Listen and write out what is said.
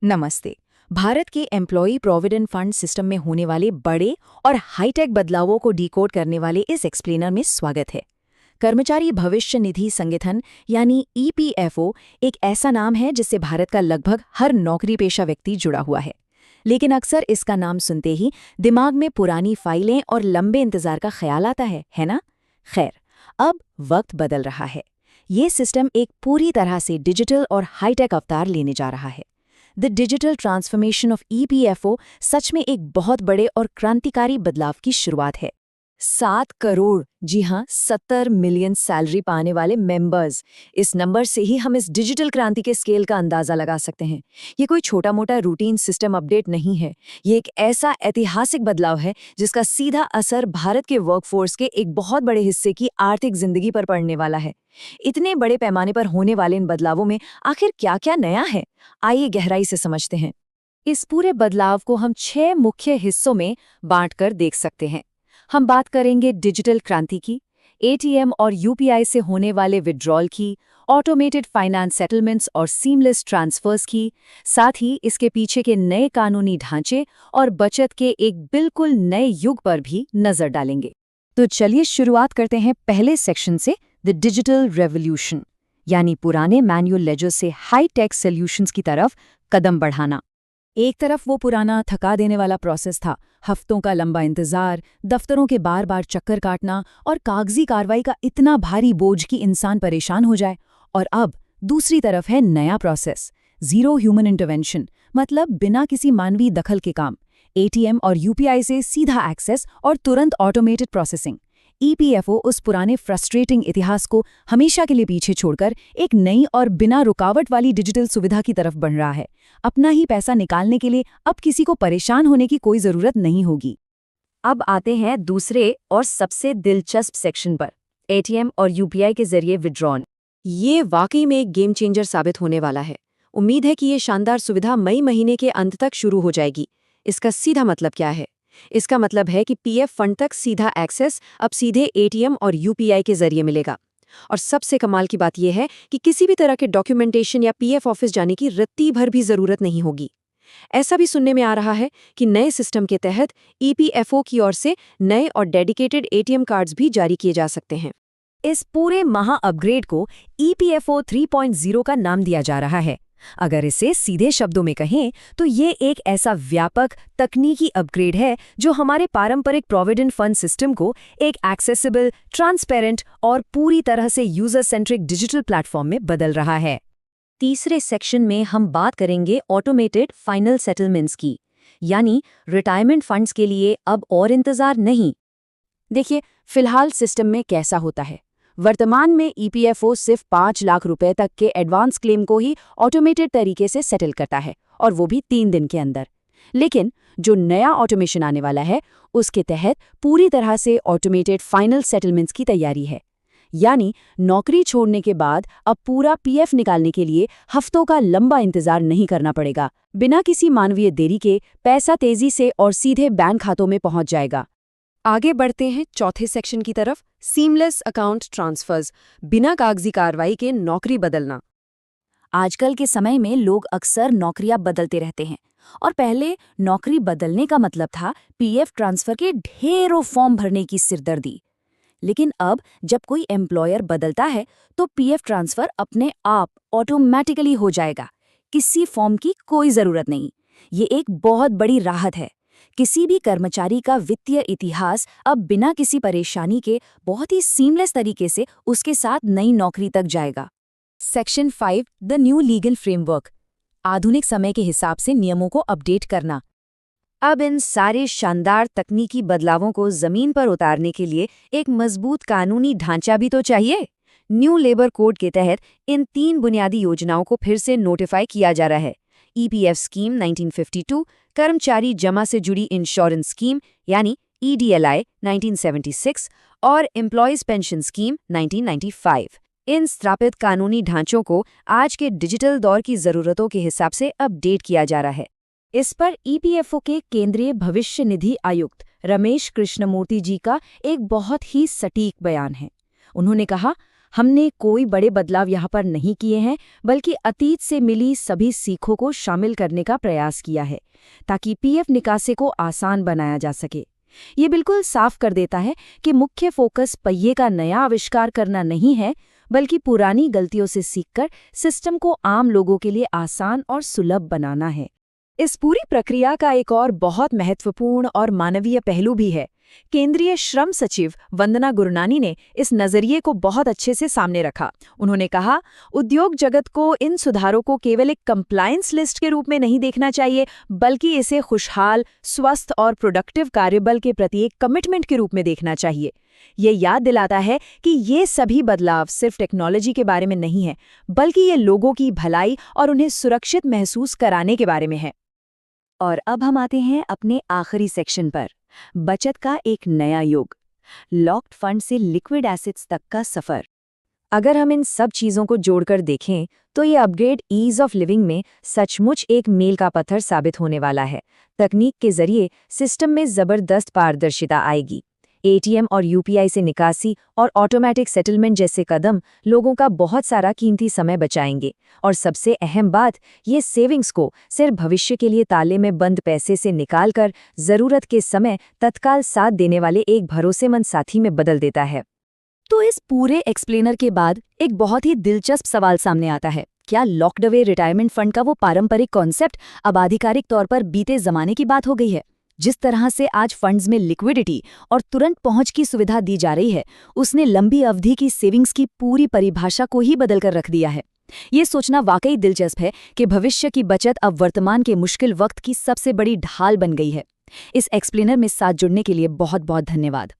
नमस्ते। भारत के employee provident fund system में होने वाले बड़े और हाईटेक बदलावों को डिकोड करने वाले इस एक्सप्लेनर में स्वागत है। कर्मचारी भविष्य निधि संगठन यानी ईपीएफओ एक ऐसा नाम है जिससे भारत का लगभग हर नौकरी पेशा व्यक्ति जुड़ा हुआ है। लेकिन अक्सर इसका नाम सुनते ही दिमाग में पुरानी फाइलें और लंबे इंतजार का ख्याल आता है ना? खैर, अब वक्त बदल रहा है। ये सिस्टम एक पूरी तरह से डिजिटल और हाईटेक अवतार लेने जा रहा है। The digital transformation of EPFO सच में एक बहुत बड़े और क्रांतिकारी बदलाव की शुरुआत है। 7 करोड़, जी हाँ, 70 मिलियन सैलरी पाने वाले मेंबर्स। इस नंबर से ही हम इस डिजिटल क्रांति के स्केल का अंदाजा लगा सकते हैं। ये कोई छोटा मोटा रूटीन सिस्टम अपडेट नहीं है। ये एक ऐसा ऐतिहासिक बदलाव है जिसका सीधा असर भारत के वर्कफोर्स के एक बहुत बड़े हिस्से की आर्थिक जिंदगी पर पड़ने वाला है। इतने बड़े पैमाने पर होने वाले इन बदलावों में आखिर क्या-क्या नया है? आइए गहराई से समझते हैं। इस पूरे बदलाव को हम 6 मुख्य हिस्सों में बांटकर देख सकते हैं। हम बात करेंगे डिजिटल क्रांति की, एटीएम और यूपीआई से होने वाले विड्रॉल की, ऑटोमेटेड फाइनेंस सेटलमेंट्स और सीमलेस ट्रांसफर्स की, साथ ही इसके पीछे के नए कानूनी ढांचे और बचत के एक बिल्कुल नए युग पर भी नजर डालेंगे। तो चलिए शुरुआत करते हैं पहले सेक्शन से, द डिजिटल रेवोल्यूशन, यानी पुराने मैनुअल लेजर से हाई टेक सॉल्यूशंस की तरफ कदम बढ़ाना। एक तरफ वो पुराना थका देने वाला प्रोसेस था, हफ्तों का लंबा इंतजार, दफ्तरों के बार बार चक्कर काटना और कागजी कार्रवाई का इतना भारी बोझ कि इंसान परेशान हो जाए। और अब दूसरी तरफ है नया प्रोसेस, जीरो ह्यूमन इंटरवेंशन, मतलब बिना किसी मानवीय दखल के काम। एटीएम और यूपीआई से सीधा एक्सेस और तुरंत ऑटोमेटेड प्रोसेसिंग। ईपीएफओ उस पुराने फ्रस्ट्रेटिंग इतिहास को हमेशा के लिए पीछे छोड़कर एक नई और बिना रुकावट वाली डिजिटल सुविधा की तरफ बढ़ रहा है। अपना ही पैसा निकालने के लिए अब किसी को परेशान होने की कोई जरूरत नहीं होगी। अब आते हैं दूसरे और सबसे दिलचस्प सेक्शन पर, एटीएम और यूपीआई के जरिए विड्रॉल। ये वाकई में एक गेम चेंजर साबित होने वाला है। उम्मीद है कि ये शानदार सुविधा मई महीने के अंत तक शुरू हो जाएगी। इसका सीधा मतलब क्या है? इसका मतलब है कि पीएफ फंड तक सीधा एक्सेस अब सीधे एटीएम और यूपीआई के जरिए मिलेगा। और सबसे कमाल की बात यह है कि किसी भी तरह के डॉक्यूमेंटेशन या पीएफ ऑफिस जाने की रत्ती भर भी जरूरत नहीं होगी। ऐसा भी सुनने में आ रहा है कि नए सिस्टम के तहत ईपीएफओ की ओर से नए और डेडिकेटेड एटीएम कार्ड्स भी जारी किए जा सकते हैं। इस पूरे महा अपग्रेड को ईपीएफओ 3.0 का नाम दिया जा रहा है। अगर इसे सीधे शब्दों में कहें तो ये एक ऐसा व्यापक तकनीकी अपग्रेड है जो हमारे पारंपरिक प्रोविडेंट फंड सिस्टम को एक एक्सेसिबल, ट्रांसपेरेंट और पूरी तरह से यूजर सेंट्रिक डिजिटल प्लेटफॉर्म में बदल रहा है। तीसरे सेक्शन में हम बात करेंगे ऑटोमेटेड फाइनल सेटलमेंट्स की, यानी रिटायरमेंट फंड्स के लिए अब और इंतजार नहीं। देखिए, फिलहाल सिस्टम में कैसा होता है। वर्तमान में ईपीएफओ सिर्फ 5 लाख रुपए तक के एडवांस क्लेम को ही ऑटोमेटेड तरीके से सेटल करता है, और वो भी 3 दिन के अंदर। लेकिन जो नया ऑटोमेशन आने वाला है उसके तहत पूरी तरह से ऑटोमेटेड फाइनल सेटलमेंट्स की तैयारी है। यानी नौकरी छोड़ने के बाद अब पूरा पीएफ निकालने के लिए हफ्तों का लंबा इंतजार नहीं करना पड़ेगा। बिना किसी मानवीय देरी के पैसा तेजी से और सीधे बैंक खातों में पहुंच जाएगा। आगे बढ़ते हैं चौथे सेक्शन की तरफ, सीमलेस अकाउंट ट्रांसफर्स, बिना कागजी कार्रवाई के नौकरी बदलना। आजकल के समय में लोग अक्सर नौकरियां बदलते रहते हैं, और पहले नौकरी बदलने का मतलब था पीएफ ट्रांसफर के ढेरों फॉर्म भरने की सिरदर्दी। लेकिन अब जब कोई एम्प्लॉयर बदलता है तो पीएफ ट्रांसफर अपने आप ऑटोमेटिकली हो जाएगा। किसी फॉर्म की कोई जरूरत नहीं। ये एक बहुत बड़ी राहत है। किसी भी कर्मचारी का वित्तीय इतिहास अब बिना किसी परेशानी के बहुत ही सीमलेस तरीके से उसके साथ नई नौकरी तक जाएगा। Section 5, the new legal framework, आधुनिक समय के हिसाब से नियमों को अपडेट करना। अब इन सारे शानदार तकनीकी बदलावों को जमीन पर उतारने के लिए एक मजबूत कानूनी ढांचा भी तो चाहिए। न्यू लेबर कोड के तहत इन 3 बुनियादी योजनाओं को फिर से नोटिफाई किया जा रहा है। ईपीएफ स्कीम 1952, कर्मचारी जमा से जुड़ी इंश्योरेंस स्कीम यानी ईडीएलआई 1976 और एम्प्लॉयज पेंशन स्कीम 1995। इन स्थापित कानूनी ढांचों को आज के डिजिटल दौर की जरूरतों के हिसाब से अपडेट किया जा रहा है। इस पर ईपीएफओ के केंद्रीय भविष्य निधि आयुक्त रमेश कृष्णमूर्ति जी का एक बहुत ही सटीक बयान है। उन्होंने कहा, हमने कोई बड़े बदलाव यहाँ पर नहीं किए हैं, बल्कि अतीत से मिली सभी सीखों को शामिल करने का प्रयास किया है, ताकि पीएफ निकासी को आसान बनाया जा सके। ये बिल्कुल साफ कर देता है कि मुख्य फोकस पहिए का नया आविष्कार करना नहीं है, बल्कि पुरानी गलतियों से सीखकर सिस्टम को आम लोगों के लिए आसान और सुलभ बनाना है। इस पूरी प्रक्रिया का एक और बहुत महत्वपूर्ण और मानवीय पहलू भी है। केंद्रीय श्रम सचिव वंदना गुरनानी ने इस नजरिए को बहुत अच्छे से सामने रखा। उन्होंने कहा, उद्योग जगत को इन सुधारों को केवल एक कंप्लायंस लिस्ट के रूप में नहीं देखना चाहिए, बल्कि इसे खुशहाल, स्वस्थ और प्रोडक्टिव कार्यबल के प्रति एक कमिटमेंट के रूप में देखना चाहिए। ये याद दिलाता है कि ये सभी बदलाव सिर्फ टेक्नोलॉजी के बारे में नहीं है, बल्कि ये लोगों की भलाई और उन्हें सुरक्षित महसूस कराने के बारे में है। और अब हम आते हैं अपने आखिरी सेक्शन पर, बचत का एक नया युग, लॉक्ड फंड से लिक्विड एसेट्स तक का सफर। अगर हम इन सब चीजों को जोड़कर देखें तो ये अपग्रेड ईज ऑफ लिविंग में सचमुच एक मील का पत्थर साबित होने वाला है। तकनीक के जरिए सिस्टम में जबरदस्त पारदर्शिता आएगी। एटीएम और यूपीआई से निकासी और ऑटोमेटिक सेटलमेंट जैसे कदम लोगों का बहुत सारा कीमती समय बचाएंगे। और सबसे अहम बात, ये सेविंग्स को सिर्फ भविष्य के लिए ताले में बंद पैसे से निकालकर जरूरत के समय तत्काल साथ देने वाले एक भरोसेमंद साथी में बदल देता है। तो इस पूरे एक्सप्लेनर के बाद एक बहुत ही दिलचस्प सवाल सामने आता है, क्या लॉक्ड अवे रिटायरमेंट फंड का वो पारंपरिक कॉन्सेप्ट अब आधिकारिक तौर पर बीते जमाने की बात हो गई है? जिस तरह से आज फंड्स में लिक्विडिटी और तुरंत पहुंच की सुविधा दी जा रही है, उसने लंबी अवधि की सेविंग्स की पूरी परिभाषा को ही बदलकर रख दिया है। ये सोचना वाकई दिलचस्प है कि भविष्य की बचत अब वर्तमान के मुश्किल वक्त की सबसे बड़ी ढाल बन गई है। इस एक्सप्लेनर में साथ जुड़ने के लिए बहुत बहुत धन्यवाद।